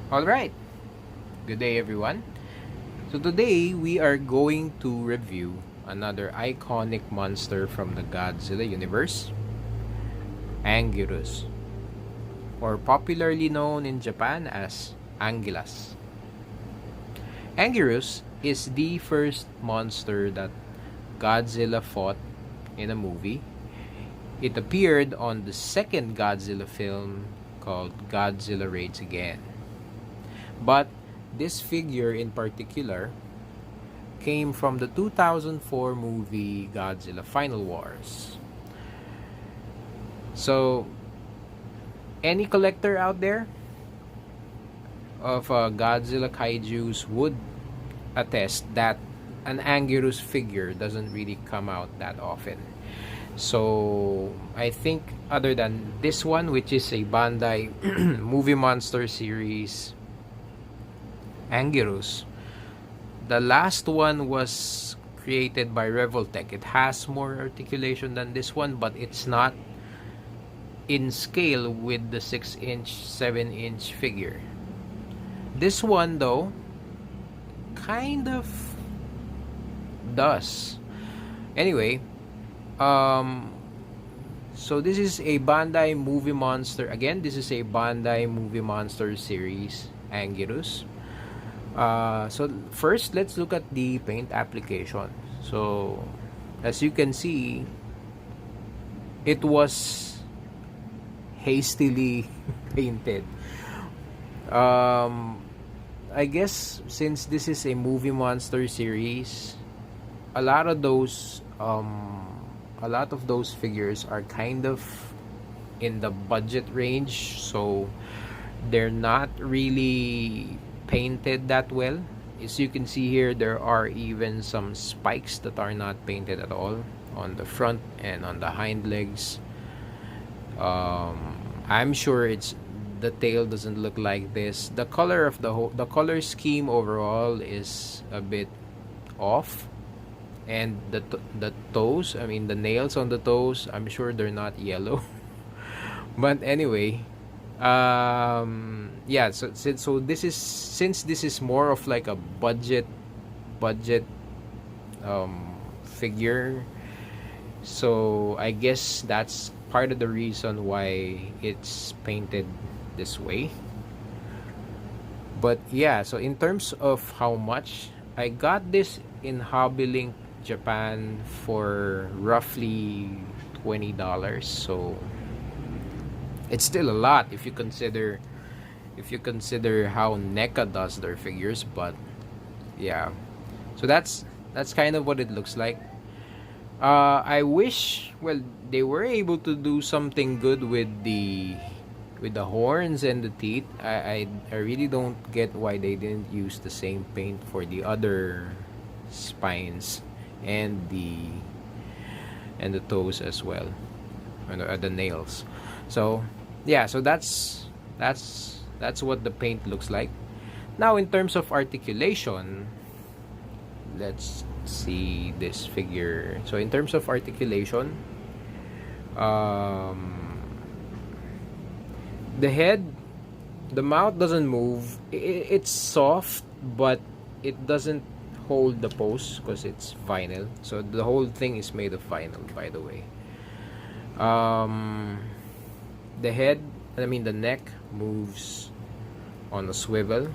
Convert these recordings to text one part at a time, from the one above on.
Alright, good day everyone. So today we are going to review another iconic monster from the Godzilla universe, Anguirus, or popularly known in Japan as Anguilus. Anguirus is the first monster that Godzilla fought in a movie. It appeared on the second Godzilla film called Godzilla Raids Again. But this figure in particular came from the 2004 movie Godzilla Final Wars. So, any collector out there of Godzilla kaijus would attest that an Anguirus figure doesn't really come out that often. So, I think other than this one, which is a Bandai movie monster series, Anguirus, the last one was created by Revoltech. It has more articulation than this one, but it's not in scale with the 6-inch, 7-inch figure. This one, though, kind of does. Anyway, so this is a Bandai movie monster. Again, this is a Bandai movie monster series, Anguirus. So first, let's look at the paint application. So, as you can see, it was hastily painted. I guess since this is a movie monster series, a lot of those figures are kind of in the budget range, so they're not really painted that well. As you can see here, there are even some spikes that are not painted at all on the front and on the hind legs. I'm sure the tail doesn't look like this. The color of the color scheme overall is a bit off, and the toes, I mean the nails on the toes, I'm sure they're not yellow. But anyway, yeah, so this is, since this is more of like a budget figure, so I guess that's part of the reason why it's painted this way. But yeah, so in terms of how much, I got this in Hobbylink Japan for roughly $20. So it's still a lot if you consider how NECA does their figures. But yeah, so that's kind of what it looks like. I wish, well, they were able to do something good with the horns and the teeth. I really don't get why they didn't use the same paint for the other spines and the toes as well, and the nails. So yeah, so that's what the paint looks like. Now, in terms of articulation, let's see this figure. So in terms of articulation, the head, the mouth doesn't move. It's soft, but it doesn't hold the pose because it's vinyl. So the whole thing is made of vinyl, by the way. The head, I mean the neck, moves on a swivel,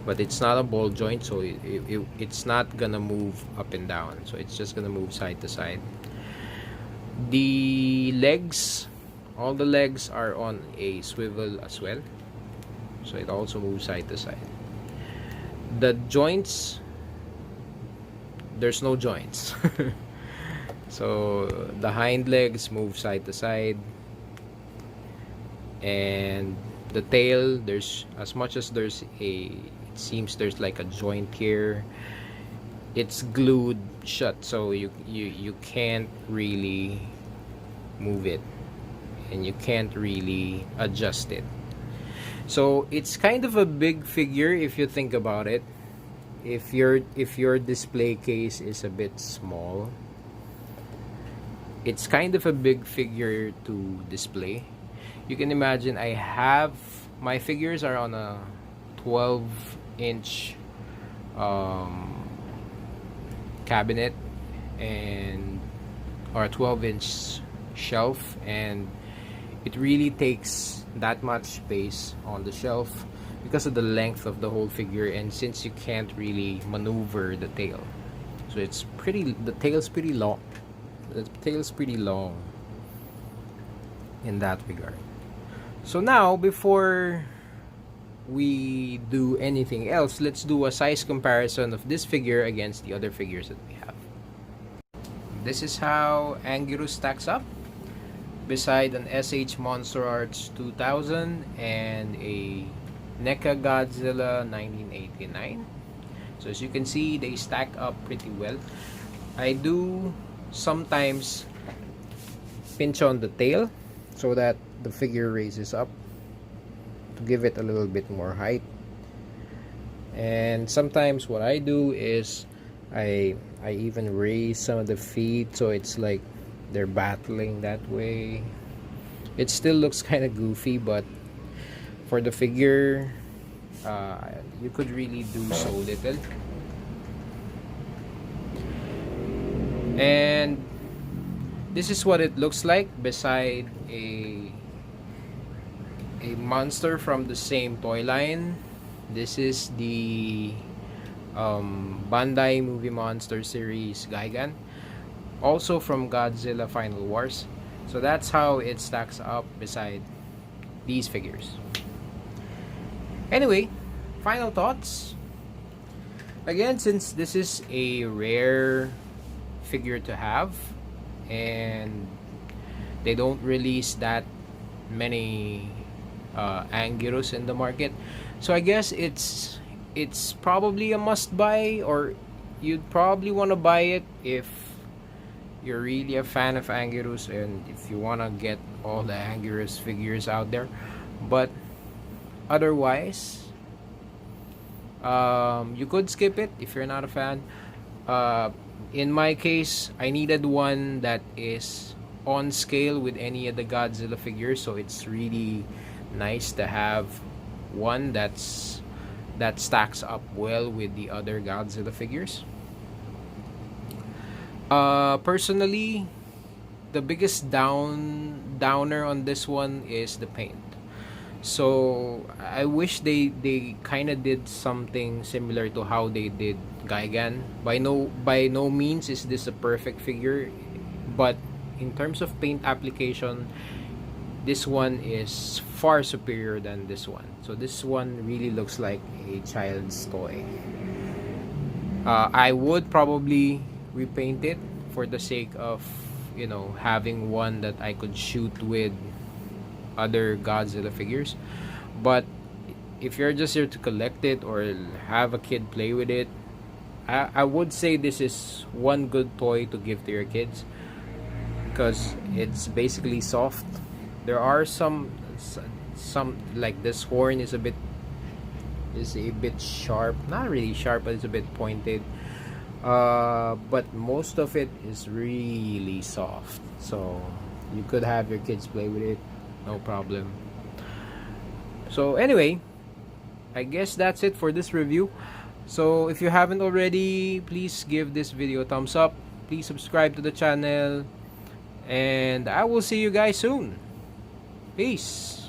but it's not a ball joint, so it's not gonna move up and down. So it's just gonna move side to side. The legs, all the legs are on a swivel as well, so it also moves side to side. The joints, there's no joints. So the hind legs move side to side, and the tail, there's, as much as there's it seems there's like a joint here, it's glued shut, so you can't really move it, and you can't really adjust it. So it's kind of a big figure if you think about it. If your display case is a bit small, it's kind of a big figure to display. You can imagine I have my figures are on a 12-inch cabinet and or a 12-inch shelf, and it really takes that much space on the shelf because of the length of the whole figure, and since you can't really maneuver the tail, so the tail's pretty long. The tail's pretty long in that regard. So now, before we do anything else, let's do a size comparison of this figure against the other figures that we have. This is how Anguirus stacks up beside an SH Monster Arts 2000 and a NECA Godzilla 1989. So as you can see, they stack up pretty well. I do sometimes pinch on the tail so that the figure raises up to give it a little bit more height. And sometimes what I do is I even raise some of the feet so it's like they're battling that way. It still looks kind of goofy, but for the figure, you could really do so little. And this is what it looks like beside a monster from the same toy line. This is the Bandai Movie Monster Series Gigan, also from Godzilla Final Wars. So that's how it stacks up beside these figures. Anyway, final thoughts. Again, since this is a rare figure to have and they don't release that many Anguirus in the market, so I guess it's probably a must buy, or you'd probably want to buy it if you're really a fan of Anguirus and if you want to get all the Anguirus figures out there. But otherwise, you could skip it if you're not a fan. In my case, I needed one that is on scale with any of the Godzilla figures, so it's really nice to have one that stacks up well with the other Godzilla figures. Personally, the biggest downer on this one is the paint. So I wish they kind of did something similar to how they did Gigan. By no means is this a perfect figure, but in terms of paint application, this one is far superior than this one. So this one really looks like a child's toy. I would probably repaint it for the sake of, you know, having one that I could shoot with other Godzilla figures. But if you're just here to collect it or have a kid play with it, I would say this is one good toy to give to your kids because it's basically soft. There are some like this horn is a bit sharp, not really sharp, but it's a bit pointed. But most of it is really soft, so you could have your kids play with it, no problem. So anyway, I guess that's it for this review. So if you haven't already, please give this video a thumbs up, please subscribe to the channel, and I will see you guys soon. Peace.